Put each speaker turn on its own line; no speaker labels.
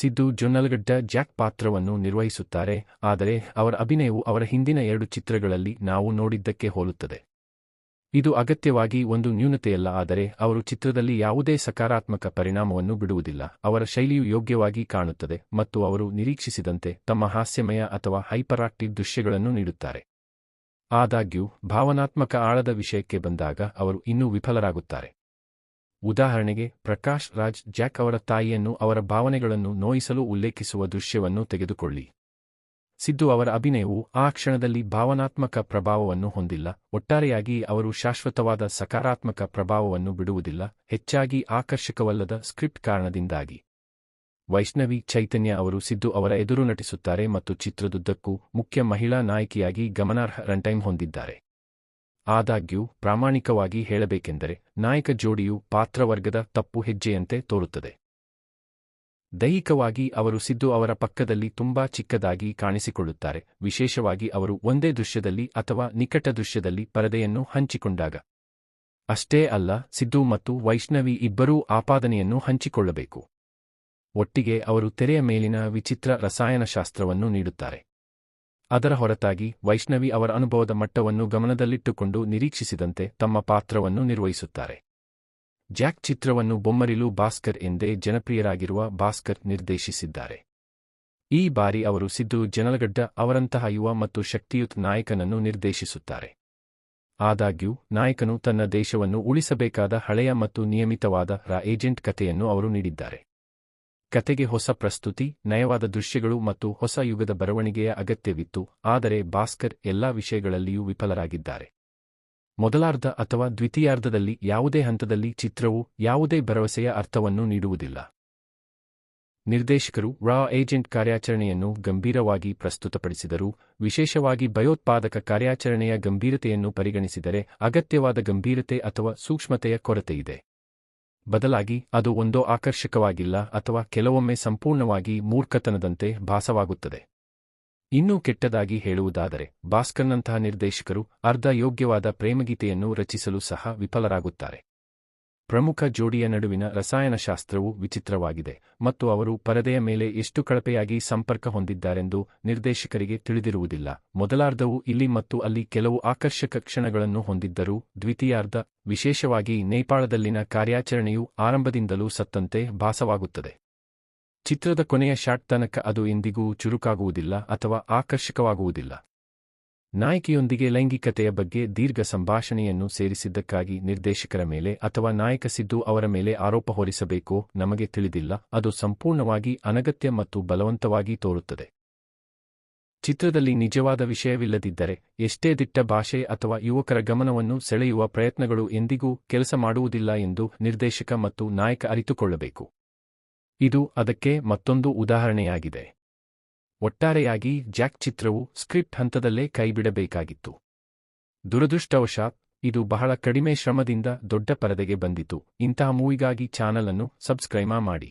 Siddu ಜೊನ್ನಲಗಡ್ಡ Jack ಪಾತ್ರವನ್ನು ನಿರ್ವಹಿಸುತ್ತಾರೆ, ಆದರೆ ಅವರ ಅಭಿನಯವು ಅವರ ಹಿಂದಿನ 2 ಚಿತ್ರಗಳಲ್ಲಿ ನಾವು ನೋಡಿದ್ದಕ್ಕೆ ಹೋಲುತ್ತದೆ. ಇದು ಅಗತ್ಯವಾಗಿ ಒಂದು ನ್ಯೂನತೆಯಲ್ಲ, ಆದರೆ ಅವರು ಚಿತ್ರದಲ್ಲಿ ಯಾವುದೇ ಸಕಾರಾತ್ಮಕ ಪರಿಣಾಮವನ್ನು ಬಿಡುವುದಿಲ್ಲ. ಅವರ ಶೈಲಿಯು ಯೋಗ್ಯವಾಗಿ ಕಾಣುತ್ತದೆ ಮತ್ತು ಅವರು ನಿರೀಕ್ಷಿಸಿದಂತೆ ತಮ್ಮ ಹಾಸ್ಯಮಯ ಅಥವಾ ಹೈಪರಾಕ್ಟಿವ್ ದೃಶ್ಯಗಳನ್ನು ನೀಡುತ್ತಾರೆ. ಆದಾಗ್ಯೂ, ಭಾವನಾತ್ಮಕ ಆಳದ ವಿಷಯಕ್ಕೆ ಬಂದಾಗ ಅವರು ಇನ್ನೂ ವಿಫಲರಾಗುತ್ತಾರೆ. ಉದಾಹರಣೆಗೆ, ಪ್ರಕಾಶ್ ರಾಜ್ ಜಾಕ್ ಅವರ ತಾಯಿಯನ್ನು ಅವರ ಭಾವನೆಗಳನ್ನು ನೋಯಿಸಲು ಉಲ್ಲೇಖಿಸುವ ದೃಶ್ಯವನ್ನು ತೆಗೆದುಕೊಳ್ಳಿ. ಸಿದ್ದು ಅವರ ಅಭಿನಯವು ಆ ಕ್ಷಣದಲ್ಲಿ ಭಾವನಾತ್ಮಕ ಪ್ರಭಾವವನ್ನು ಹೊಂದಿಲ್ಲ. ಒಟ್ಟಾರೆಯಾಗಿ ಅವರು ಶಾಶ್ವತವಾದ ಸಕಾರಾತ್ಮಕ ಪ್ರಭಾವವನ್ನು ಬಿಡುವುದಿಲ್ಲ, ಹೆಚ್ಚಾಗಿ ಆಕರ್ಷಕವಲ್ಲದ ಸ್ಕ್ರಿಪ್ಟ್ ಕಾರಣದಿಂದಾಗಿ. ವೈಷ್ಣವಿ ಚೈತನ್ಯ ಅವರು ಸಿದ್ದು ಅವರ ಎದುರು ನಟಿಸುತ್ತಾರೆ ಮತ್ತು ಚಿತ್ರದುದ್ದಕ್ಕೂ ಮುಖ್ಯ ಮಹಿಳಾ ನಾಯಕಿಯಾಗಿ ಗಮನಾರ್ಹ ರನ್ಟೈಮ್ ಹೊಂದಿದ್ದಾರೆ. ಆದಾಗ್ಯೂ, ಪ್ರಾಮಾಣಿಕವಾಗಿ ಹೇಳಬೇಕೆಂದರೆ, ನಾಯಕ ಜೋಡಿಯು ಪಾತ್ರವರ್ಗದ ತಪ್ಪು ಹೆಜ್ಜೆಯಂತೆ ತೋರುತ್ತದೆ. ದೈಹಿಕವಾಗಿ ಅವರು ಸಿದ್ದು ಅವರ ಪಕ್ಕದಲ್ಲಿ ತುಂಬಾ ಚಿಕ್ಕದಾಗಿ ಕಾಣಿಸಿಕೊಳ್ಳುತ್ತಾರೆ, ವಿಶೇಷವಾಗಿ ಅವರು ಒಂದೇ ದೃಶ್ಯದಲ್ಲಿ ಅಥವಾ ನಿಕಟ ದೃಶ್ಯದಲ್ಲಿ ಪರದೆಯನ್ನು ಹಂಚಿಕೊಂಡಾಗ. ಅಷ್ಟೇ ಅಲ್ಲ, ಸಿದ್ದು ಮತ್ತು ವೈಷ್ಣವಿ ಇಬ್ಬರೂ ಆಪಾದನೆಯನ್ನು ಹಂಚಿಕೊಳ್ಳಬೇಕು. ಒಟ್ಟಿಗೆ ಅವರು ತೆರೆಯ ಮೇಲಿನ ವಿಚಿತ್ರ ರಸಾಯನಶಾಸ್ತ್ರವನ್ನು ನೀಡುತ್ತಾರೆ. ಅದರ ಹೊರತಾಗಿ, ವೈಷ್ಣವಿ ಅವರ ಅನುಭವದ ಮಟ್ಟವನ್ನು ಗಮನದಲ್ಲಿಟ್ಟುಕೊಂಡು ನಿರೀಕ್ಷಿಸಿದಂತೆ ತಮ್ಮ ಪಾತ್ರವನ್ನು ನಿರ್ವಹಿಸುತ್ತಾರೆ. ಜಾಕ್ ಚಿತ್ರವನ್ನು ಬೊಮ್ಮರಿಲು ಭಾಸ್ಕರ್ ಎಂದೇ ಜನಪ್ರಿಯರಾಗಿರುವ ಭಾಸ್ಕರ್ ನಿರ್ದೇಶಿಸಿದ್ದಾರೆ. ಈ ಬಾರಿ ಅವರು ಸಿದ್ದು ಜೊನ್ನಲಗಡ್ಡ ಅವರಂತಹ ಯುವ ಮತ್ತು ಶಕ್ತಿಯುತ ನಾಯಕನನ್ನು ನಿರ್ದೇಶಿಸುತ್ತಾರೆ. ಆದಾಗ್ಯೂ, ನಾಯಕನು ತನ್ನ ದೇಶವನ್ನು ಉಳಿಸಬೇಕಾದ ಹಳೆಯ ಮತ್ತು ನಿಯಮಿತವಾದ ಏಜೆಂಟ್ ಕಥೆಯನ್ನು ಅವರು ನೀಡಿದ್ದಾರೆ. ಕತೆಗೆ ಹೊಸ ಪ್ರಸ್ತುತಿ, ನಯವಾದ ದೃಶ್ಯಗಳು ಮತ್ತು ಹೊಸ ಯುಗದ ಬರವಣಿಗೆಯ ಅಗತ್ಯವಿತ್ತು, ಆದರೆ ಭಾಸ್ಕರ್ ಎಲ್ಲಾ ವಿಷಯಗಳಲ್ಲಿಯೂ ವಿಫಲರಾಗಿದ್ದಾರೆ. ಮೊದಲಾರ್ಧ ಅಥವಾ ದ್ವಿತೀಯಾರ್ಧದಲ್ಲಿ ಯಾವುದೇ ಹಂತದಲ್ಲಿ ಚಿತ್ರವು ಯಾವುದೇ ಭರವಸೆಯ ಅರ್ಥವನ್ನು ನೀಡುವುದಿಲ್ಲ. ನಿರ್ದೇಶಕರು ಏಜೆಂಟ್ ಕಾರ್ಯಾಚರಣೆಯನ್ನು ಗಂಭೀರವಾಗಿ ಪ್ರಸ್ತುತಪಡಿಸಿದರು, ವಿಶೇಷವಾಗಿ ಭಯೋತ್ಪಾದಕ ಕಾರ್ಯಾಚರಣೆಯ ಗಂಭೀರತೆಯನ್ನು ಪರಿಗಣಿಸಿದರೆ ಅಗತ್ಯವಾದ ಗಂಭೀರತೆ ಅಥವಾ ಸೂಕ್ಷ್ಮತೆಯ ಕೊರತೆಯಿದೆ. ಬದಲಾಗಿ, ಅದು ಒಂದೋ ಆಕರ್ಷಕವಾಗಿಲ್ಲ ಅಥವಾ ಕೆಲವೊಮ್ಮೆ ಸಂಪೂರ್ಣವಾಗಿ ಮೂರ್ಖತನದಂತೆ ಭಾಸವಾಗುತ್ತದೆ. ಇನ್ನೂ ಕೆಟ್ಟದಾಗಿ ಹೇಳುವುದಾದರೆ, ಭಾಸ್ಕರ್ನಂತಹ ನಿರ್ದೇಶಕರು ಅರ್ಧ ಯೋಗ್ಯವಾದ ಪ್ರೇಮಗೀತೆಯನ್ನು ರಚಿಸಲು ಸಹ ವಿಫಲರಾಗುತ್ತಾರೆ. ಪ್ರಮುಖ ಜೋಡಿಯ ನಡುವಿನ ರಸಾಯನಶಾಸ್ತ್ರವು ವಿಚಿತ್ರವಾಗಿದೆ, ಮತ್ತು ಅವರು ಪರದೆಯ ಮೇಲೆ ಎಷ್ಟು ಕಳಪೆಯಾಗಿ ಸಂಪರ್ಕ ಹೊಂದಿದ್ದಾರೆಂದು ನಿರ್ದೇಶಕರಿಗೆ ತಿಳಿದಿರುವುದಿಲ್ಲ. ಮೊದಲಾರ್ಧವು ಇಲ್ಲಿ ಮತ್ತು ಅಲ್ಲಿ ಕೆಲವು ಆಕರ್ಷಕ ಕ್ಷಣಗಳನ್ನು ಹೊಂದಿದ್ದರೂ, ದ್ವಿತೀಯಾರ್ಧ, ವಿಶೇಷವಾಗಿ ನೇಪಾಳದಲ್ಲಿನ ಕಾರ್ಯಾಚರಣೆಯು ಆರಂಭದಿಂದಲೂ ಸತ್ತಂತೆ ಭಾಸವಾಗುತ್ತದೆ. ಚಿತ್ರದ ಕೊನೆಯ ಶಾಟ್ ತನಕ ಅದು ಎಂದಿಗೂ ಚುರುಕಾಗುವುದಿಲ್ಲ ಅಥವಾ ಆಕರ್ಷಕವಾಗುವುದಿಲ್ಲ. ನಾಯಕಿಯೊಂದಿಗೆ ಲೈಂಗಿಕತೆಯ ಬಗ್ಗೆ ದೀರ್ಘ ಸಂಭಾಷಣೆಯನ್ನು ಸೇರಿಸಿದ್ದಕ್ಕಾಗಿ ನಿರ್ದೇಶಕರ ಮೇಲೆ ಅಥವಾ ನಾಯಕ ಸಿದ್ದು ಅವರ ಮೇಲೆ ಆರೋಪ ಹೊರಿಸಬೇಕೋ ನಮಗೆ ತಿಳಿದಿಲ್ಲ, ಅದು ಸಂಪೂರ್ಣವಾಗಿ ಅನಗತ್ಯ ಮತ್ತು ಬಲವಂತವಾಗಿ ತೋರುತ್ತದೆ. ಚಿತ್ರದಲ್ಲಿ ನಿಜವಾದ ವಿಷಯವಿಲ್ಲದಿದ್ದರೆ, ಎಷ್ಟೇ ದಿಟ್ಟ ಭಾಷೆ ಅಥವಾ ಯುವಕರ ಗಮನವನ್ನು ಸೆಳೆಯುವ ಪ್ರಯತ್ನಗಳು ಎಂದಿಗೂ ಕೆಲಸ ಮಾಡುವುದಿಲ್ಲ ಎಂದು ನಿರ್ದೇಶಕ ಮತ್ತು ನಾಯಕ ಅರಿತುಕೊಳ್ಳಬೇಕು. ಇದು ಅದಕ್ಕೆ ಮತ್ತೊಂದು ಉದಾಹರಣೆಯಾಗಿದೆ. ಒಟ್ಟಾರೆಯಾಗಿ, ಜಾಕ್ ಚಿತ್ರವು ಸ್ಕ್ರಿಪ್ಟ್ ಹಂತದಲ್ಲೇ ಕೈಬಿಡಬೇಕಾಗಿತ್ತು. ದುರದೃಷ್ಟವಶಾತ್, ಇದು ಬಹಳ ಕಡಿಮೆ ಶ್ರಮದಿಂದ ದೊಡ್ಡ ಪರದೆಗೆ ಬಂದಿತು. ಇಂತಹ ಮೂವಿಗಾಗಿ ಚಾನಲ್ ಅನ್ನು ಸಬ್ಸ್ಕ್ರೈಬ್ ಮಾಡಿ.